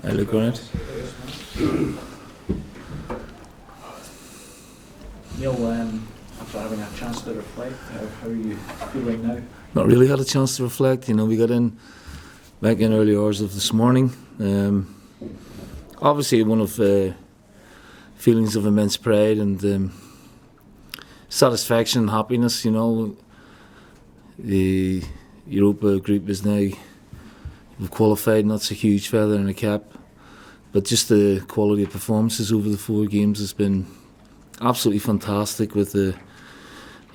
I look on it. Neil, after having a chance to reflect, how are you feeling now? Not really had a chance to reflect. We got back in early hours of this morning. Obviously, one of feelings of immense pride and satisfaction and happiness. The Europa group is now we've qualified, and that's a huge feather in the cap. But just the quality of performances over the 4 games has been absolutely fantastic, with the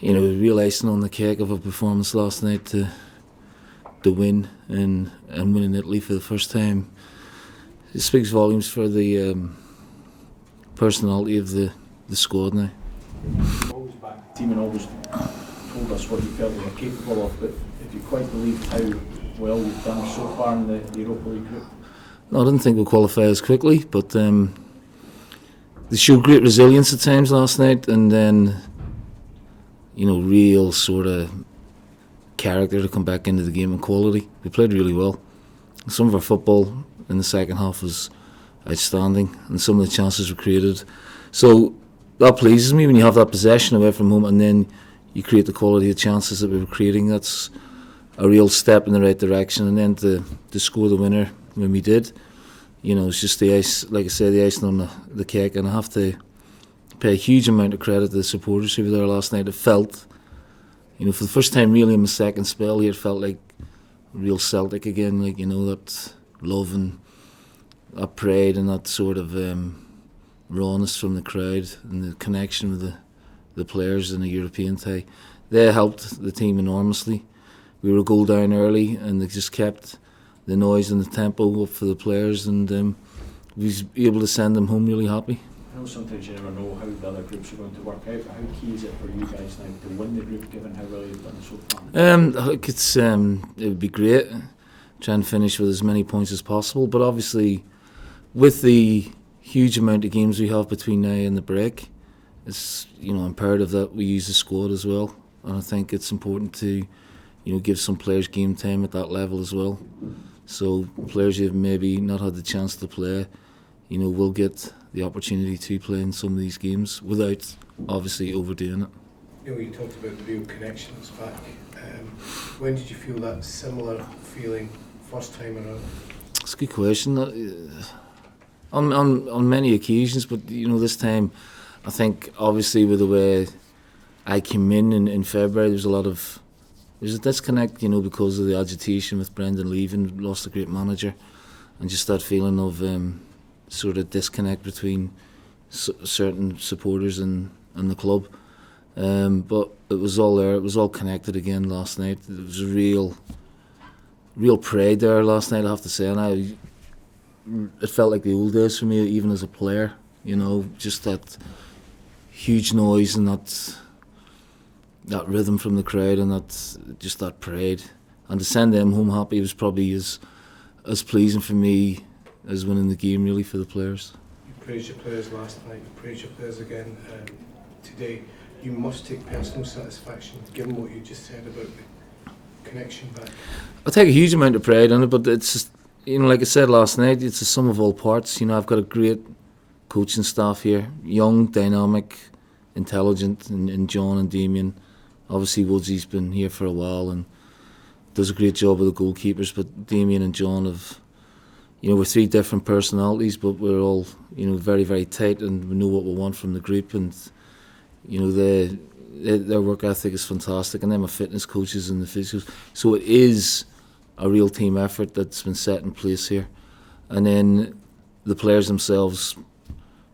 real icing on the cake of a performance last night to win and win in Italy for the first time. It speaks volumes for the personality of the squad now. Always back the team and always told us what you felt you were capable of, but if you quite believed how well you've done so far in the Europa League group? No, I didn't think we'd qualify as quickly, but they showed great resilience at times last night, and then real sort of character to come back into the game and quality. We played really well. Some of our football in the second half was outstanding, and some of the chances were created. So that pleases me when you have that possession away from home and then you create the quality of chances that we were creating. That's a real step in the right direction. And then to score the winner when we did, it's just the ice, like I said, the icing on the cake. And I have to pay a huge amount of credit to the supporters who were there last night. It felt, for the first time really in my second spell here, it felt like real Celtic again, that love and that pride and that sort of rawness from the crowd and the connection with the players in the European tie. They helped the team enormously. We were a goal down early and they just kept the noise and the tempo up for the players, and we was able to send them home really happy. I know sometimes you never know how the other groups are going to work out, but how key is it for you guys now to win the group, given how well you've done so far? I think it would be great, try and finish with as many points as possible, but obviously with the huge amount of games we have between now and the break, it's imperative that we use the squad as well, and I think it's important to give some players game time at that level as well. So players who have maybe not had the chance to play, will get the opportunity to play in some of these games without obviously overdoing it. You talked about the real connections back. When did you feel that similar feeling first time around? It's a good question. On many occasions, but this time, I think obviously with the way I came in February, there's a disconnect, because of the agitation with Brendan leaving, lost a great manager, and just that feeling of sort of disconnect between certain supporters and the club. But it was all there. It was all connected again last night. There was a real pride there last night, I have to say, and it felt like the old days for me, even as a player. Just that huge noise and that rhythm from the crowd and that pride, and to send them home happy was probably as pleasing for me as winning the game really for the players. You praised your players last night, you praised your players again today. You must take personal satisfaction given what you just said about the connection back. I take a huge amount of pride in it, but it's just, like I said last night, it's a sum of all parts. I've got a great coaching staff here, young, dynamic, intelligent, and John and Damien. Obviously Woodsy's been here for a while and does a great job with the goalkeepers, but Damien and John have, we're 3 different personalities, but we're all, very, very tight, and we know what we want from the group, and, their work ethic is fantastic, and then my fitness coaches and the physios. So it is a real team effort that's been set in place here. And then the players themselves,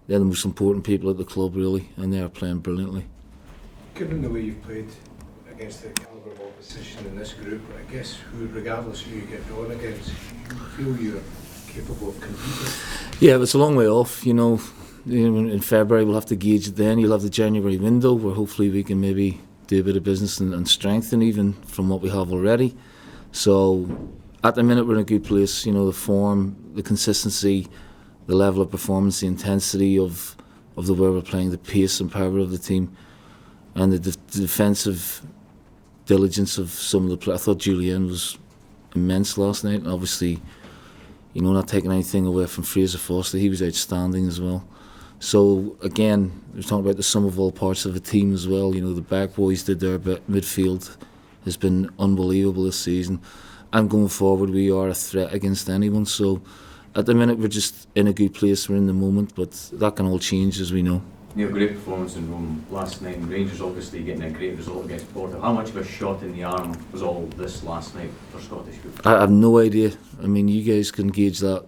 they're the most important people at the club really, and they are playing brilliantly. Given the way you've played against the calibre of opposition in this group, I guess regardless who you get drawn against, you feel you're capable of competing? Yeah, but it's a long way off, in February we'll have to gauge it then. You'll have the January window where hopefully we can maybe do a bit of business and strengthen even from what we have already. So at the minute we're in a good place, the form, the consistency, the level of performance, the intensity of the way we're playing, the pace and power of the team, and the defensive diligence of some of the players. I thought Julian was immense last night, and obviously not taking anything away from Fraser Foster, he was outstanding as well. So again, we're talking about the sum of all parts of a team as well. The back boys did their bit. Midfield has been unbelievable this season, and going forward we are a threat against anyone. So at the minute we're just in a good place, we're in the moment, but that can all change, as we know. Great performance in Rome last night, and Rangers obviously getting a great result against Porto. How much of a shot in the arm was all this last night for Scottish football? I have no idea. I mean, you guys can gauge that,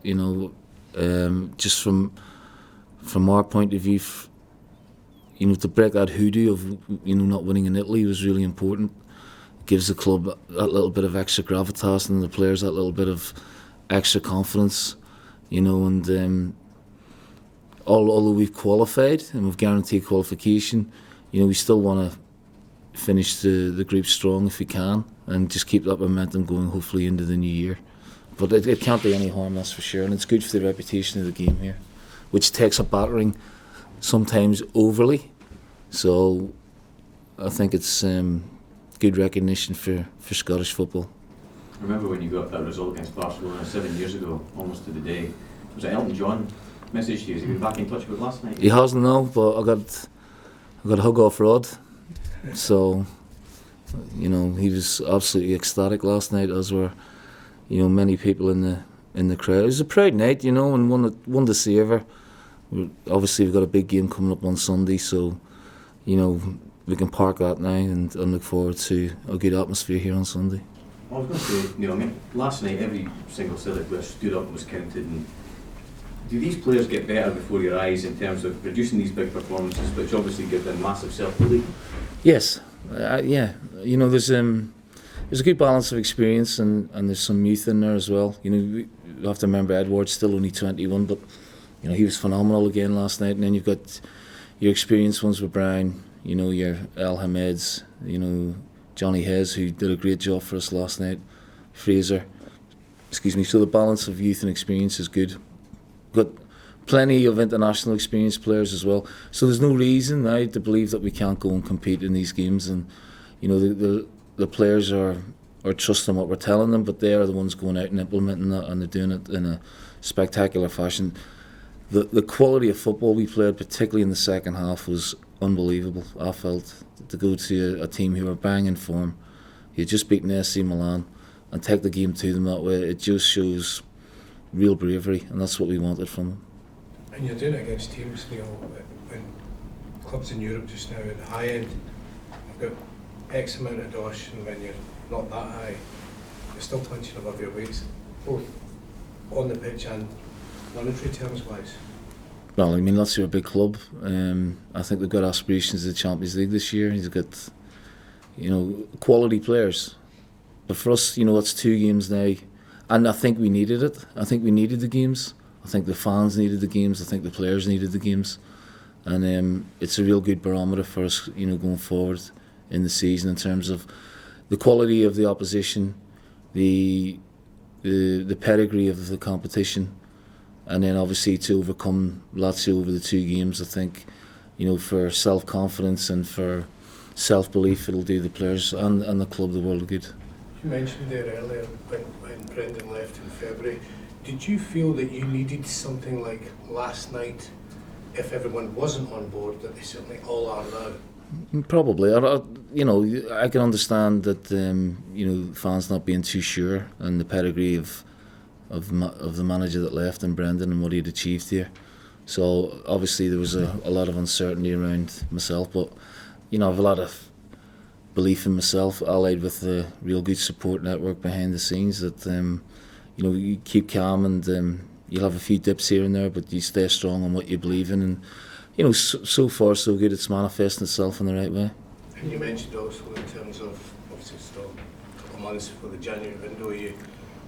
just from our point of view. To break that hoodoo of not winning in Italy was really important. It gives the club that little bit of extra gravitas, and the players that little bit of extra confidence, and although we've qualified and we've guaranteed qualification, we still want to finish the group strong if we can, and just keep that momentum going, hopefully into the new year. But it can't do any harm, that's for sure, and it's good for the reputation of the game here, which takes a battering sometimes overly. So I think it's good recognition for Scottish football. I remember when you got that result against Barcelona 7 years ago, almost to the day. Was it Elton John messaged you? Has he been back in touch with last night? He hasn't, no, but I got a hug off Rod. So, he was absolutely ecstatic last night, as were, many people in the crowd. It was a proud night, and one to savour. Obviously, we've got a big game coming up on Sunday, so, we can park that now and look forward to a good atmosphere here on Sunday. I was going to say, last night every single Celtic player stood up and was counted. And do these players get better before your eyes in terms of producing these big performances, which obviously give them massive self-belief? Yes, yeah. There's a good balance of experience, and there's some youth in there as well. We have to remember Edward's still only 21, but he was phenomenal again last night. And then you've got your experienced ones with Brian, your El Hameds, Johnny Hez, who did a great job for us last night, Fraser, so the balance of youth and experience is good. Got plenty of international experienced players as well, so there's no reason now to believe that we can't go and compete in these games. And the players are trusting what we're telling them, but they are the ones going out and implementing that, and they're doing it in a spectacular fashion. The quality of football we played, particularly in the second half, was unbelievable. I felt, to go to a team who were bang in form, who had just beaten AC Milan, and take the game to them that way, it just shows real bravery, and that's what we wanted from them. And you're doing it against teams, when clubs in Europe just now at the high end have got X amount of dosh, and when you're not that high, you're still punching above your weights, both on the pitch and monetary terms wise. Well, Lazio are a big club. I think they've got aspirations of the Champions League this year. He's got, quality players. But for us, it's 2 games now, and I think we needed it. I think we needed the games. I think the fans needed the games. I think the players needed the games, and it's a real good barometer for us, going forward in the season in terms of the quality of the opposition, the pedigree of the competition. And then obviously to overcome Lazio over the 2 games, I think, for self-confidence and for self-belief, it'll do the players and the club the world of good. You mentioned there earlier when Brendan left in February, did you feel that you needed something like last night, if everyone wasn't on board, that they certainly all are now? Probably. I can understand that, fans not being too sure, and the pedigree of the manager that left, and Brendan, and what he'd achieved here. So obviously there was a lot of uncertainty around myself, but I have a lot of belief in myself, allied with a real good support network behind the scenes, that you keep calm, and you'll have a few dips here and there, but you stay strong on what you believe in, and so far so good. It's manifesting itself in the right way. And you mentioned also in terms of, obviously still a couple of months for the January window, you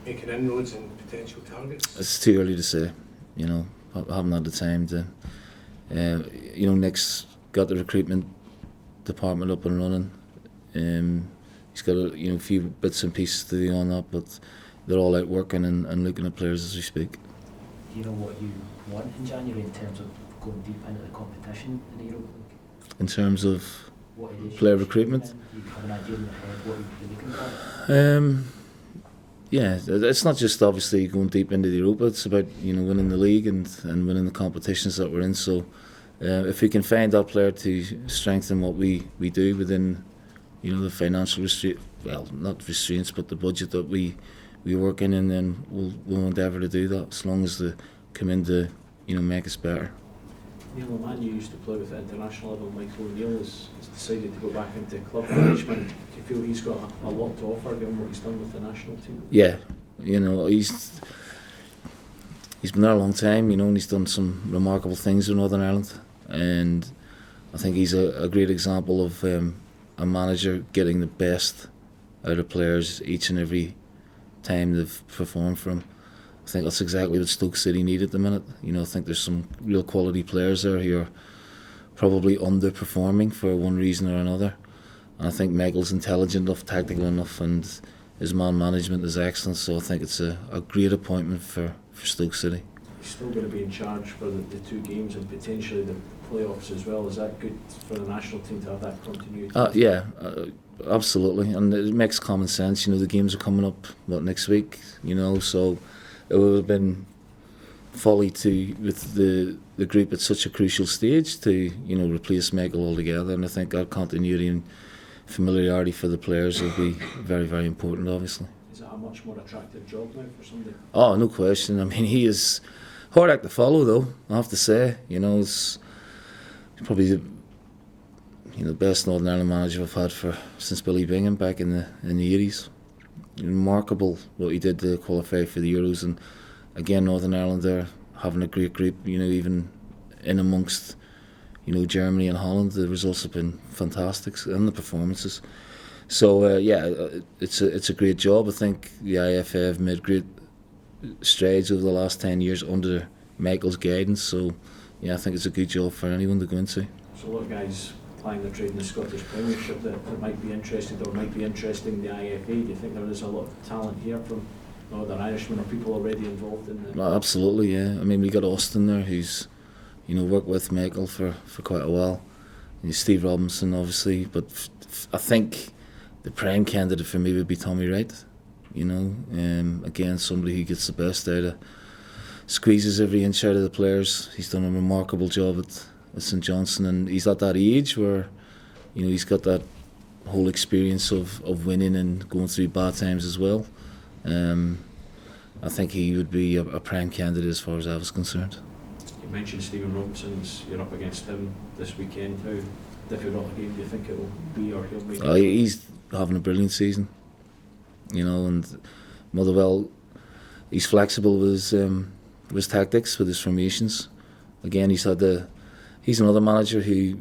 making inroads and potential targets? It's too early to say. I haven't had the time to. Nick's got the recruitment department up and running. He's got a few bits and pieces to do on that, but they're all out working and looking at players as we speak. Do you know what you want in January in terms of going deep into the competition in the Europa League? In terms of player recruitment? Do you have an idea in your head what you'd be looking for? Yeah, it's not just obviously going deep into the Europa. It's about winning the league and winning the competitions that we're in. So if we can find that player to strengthen what we do within the financial not restraints, but the budget that we work in, and then we'll endeavour to do that as long as they come in to make us better. Neil, the man you used to play with at international level, Michael O'Neill, has decided to go back into club management. Do you feel he's got a lot to offer given what he's done with the national team? Yeah, he's been there a long time, and he's done some remarkable things in Northern Ireland, and I think he's a great example of a manager getting the best out of players each and every time they've performed for him. I think that's exactly what Stoke City need at the minute. I think there's some real quality players there who are probably underperforming for one reason or another. And I think Michael's intelligent enough, tactical enough, and his man management is excellent. So I think it's a great appointment for Stoke City. He's still going to be in charge for the two games and potentially the playoffs as well. Is that good for the national team to have that continuity? Yeah, absolutely. And it makes common sense. The games are coming up next week. So it would have been folly with the group at such a crucial stage to replace Michael altogether. And I think that continuity and familiarity for the players will be very, very important. Obviously. Is it a much more attractive job now for somebody? Oh, no question. I mean, he is hard act to follow, though. I have to say, it's probably the best Northern Ireland manager I've had since Billy Bingham back in the 80s. Remarkable what he did to qualify for the Euros, and again Northern Ireland there having a great group. Even in amongst Germany and Holland, the results have been fantastic and the performances. So it's a great job. I think the IFA have made great strides over the last 10 years under Michael's guidance. So I think it's a good job for anyone to go into. So a lot of guys plying their trade in the Scottish Premiership that might be interested or might be interested in the IFA. Do you think there is a lot of talent here from Northern Irishmen or people already involved in the... No, absolutely, yeah. I mean, we got Austin there who's worked with Michael for quite a while. And Steve Robinson, obviously, but I think the prime candidate for me would be Tommy Wright. Again, somebody who gets the best out of, squeezes every inch out of the players. He's done a remarkable job at St Johnstone, and he's at that age where he's got that whole experience of winning and going through bad times as well. I think he would be a prime candidate as far as I was concerned. You mentioned Stephen Robinson's. You're up against him this weekend. How difficult a game do you think it will be, or he'll make? He's having a brilliant season, and Motherwell, he's flexible with his tactics, with his formations. Again, he's another manager who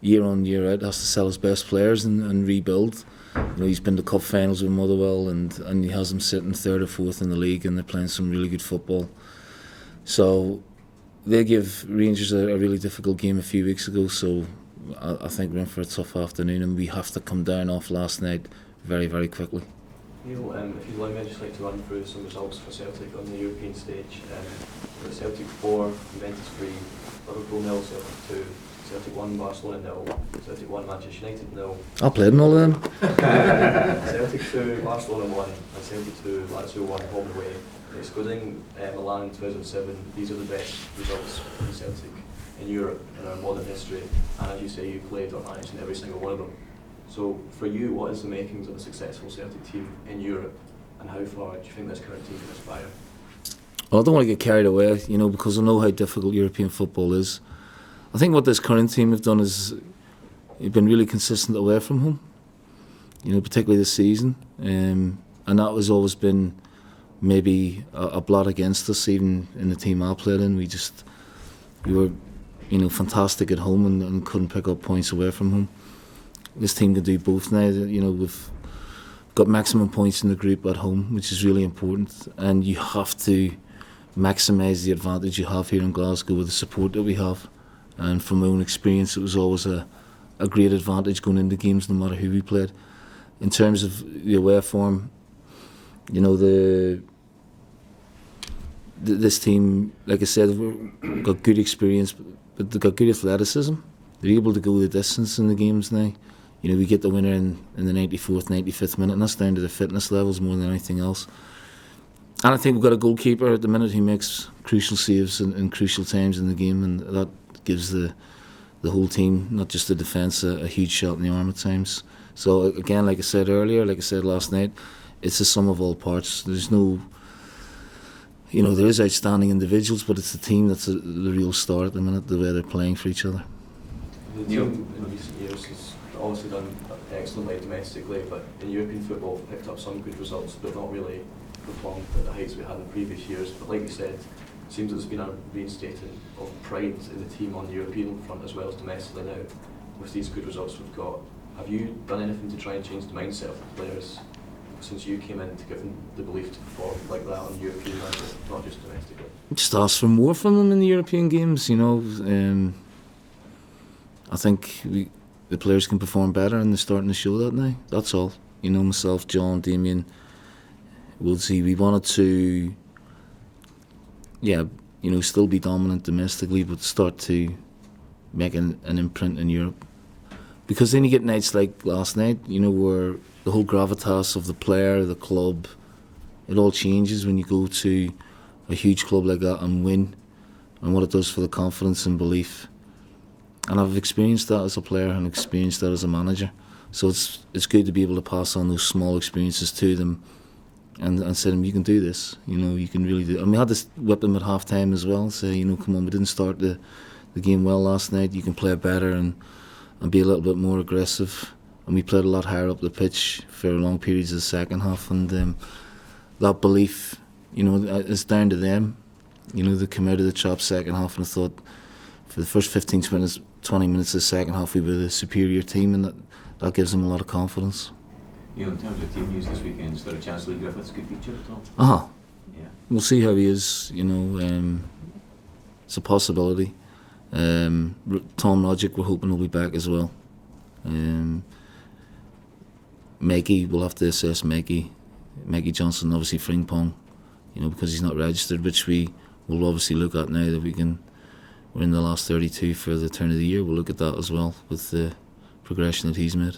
year on year out has to sell his best players and rebuild. He's been to cup finals with Motherwell, and he has them sitting third or fourth in the league, and they're playing some really good football. So they give Rangers a really difficult game a few weeks ago, so I think we're in for a tough afternoon, and we have to come down off last night very, very quickly. Neil, if you'd like me, I'd just like to run through some results for Celtic on the European stage. Celtic 4, Juventus 3, Liverpool 0, Celtic 2, Celtic 1, Barcelona 0, Celtic 1, Manchester United 0. I played in all of them. Celtic 2, Barcelona 1, and Celtic 2, Lazio 1, home and away. Excluding Milan in 2007, these are the best results for Celtic in Europe in our modern history, and as you say, you played or managed in every single one of them. So for you, what is the makings of a successful Celtic team in Europe, and how far do you think this current team can aspire? Well, I don't want to get carried away, because I know how difficult European football is. I think what this current team have done is been really consistent away from home, particularly this season, and that has always been maybe a blot against us, even in the team I played in. We were fantastic at home and couldn't pick up points away from home. This team can do both now. We've got maximum points in the group at home, which is really important, and you have to maximise the advantage you have here in Glasgow with the support that we have. And from my own experience, it was always a great advantage going into games, no matter who we played. In terms of the away form, this team, like I said, we've got good experience, but they've got good athleticism. They're able to go the distance in the games now. We get the winner in the 94th, 95th minute, and that's down to the fitness levels more than anything else. And I think we've got a goalkeeper at the minute who makes crucial saves in crucial times in the game, and that gives the whole team, not just the defence, a huge shot in the arm at times. So again, like I said earlier, like I said last night, it's a sum of all parts. There's no, there is outstanding individuals, but it's the team that's the real star at the minute, the way they're playing for each other. The team in recent years has obviously done excellently domestically, but in European football picked up some good results, but not really performed at the heights we had in previous years. But like you said, it seems that there's been a reinstating of pride in the team on the European front as well as domestically now. With these good results we've got, have you done anything to try and change the mindset of the players since you came in to give them the belief to perform like that on European level, not just domestically? Just ask for more from them in the European games, I think the players can perform better, and they're starting to show that now. That's all. Myself, John, Damien, Woodsy, we wanted to, still be dominant domestically, but start to make an imprint in Europe. Because then you get nights like last night, where the whole gravitas of the player, the club, it all changes when you go to a huge club like that and win, and what it does for the confidence and belief. And I've experienced that as a player and experienced that as a manager. So it's good to be able to pass on those small experiences to them and say to them, you can do this, you can really do it. And we had to whip them at half time as well, say, come on, we didn't start the game well last night, you can play better and be a little bit more aggressive. And we played a lot higher up the pitch for long periods of the second half, and that belief, it's down to them. They come out of the trap second half, and I thought for the first 20 minutes of the second half we were the superior team, and that gives them a lot of confidence. In terms of team news this weekend, is there a chance Lee Griffiths could feature at all? Yeah. We'll see how he is, it's a possibility. Tom Rodgick, we're hoping will be back as well. Maggie, we'll have to assess Maggie Johnson, obviously Frimpong, because he's not registered, which we will obviously look at now that we're in the last 32 for the turn of the year. We'll look at that as well with the progression that he's made.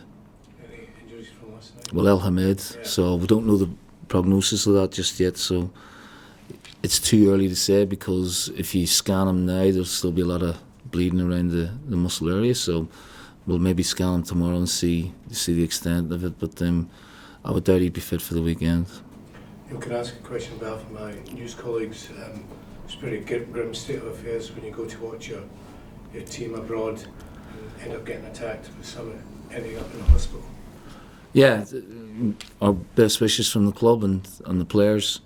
Any injuries from last night? Well, El Hamed, so we don't know the prognosis of that just yet, so it's too early to say, because if you scan him now there'll still be a lot of bleeding around the muscle area, so we'll maybe scan him tomorrow and see the extent of it, but I would doubt he'd be fit for the weekend. Can I ask a question on behalf of my news colleagues? It's a pretty grim state of affairs when you go to watch your team abroad and end up getting attacked with someone ending up in a hospital. Yeah, our best wishes from the club and the players.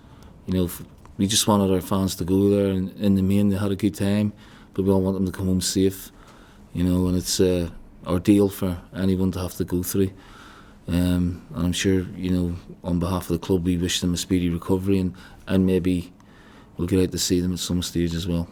We just wanted our fans to go there, and in the main they had a good time, but we all want them to come home safe. And it's our deal for anyone to have to go through. And I'm sure, on behalf of the club, we wish them a speedy recovery, and maybe we'll get out to see them at some stage as well.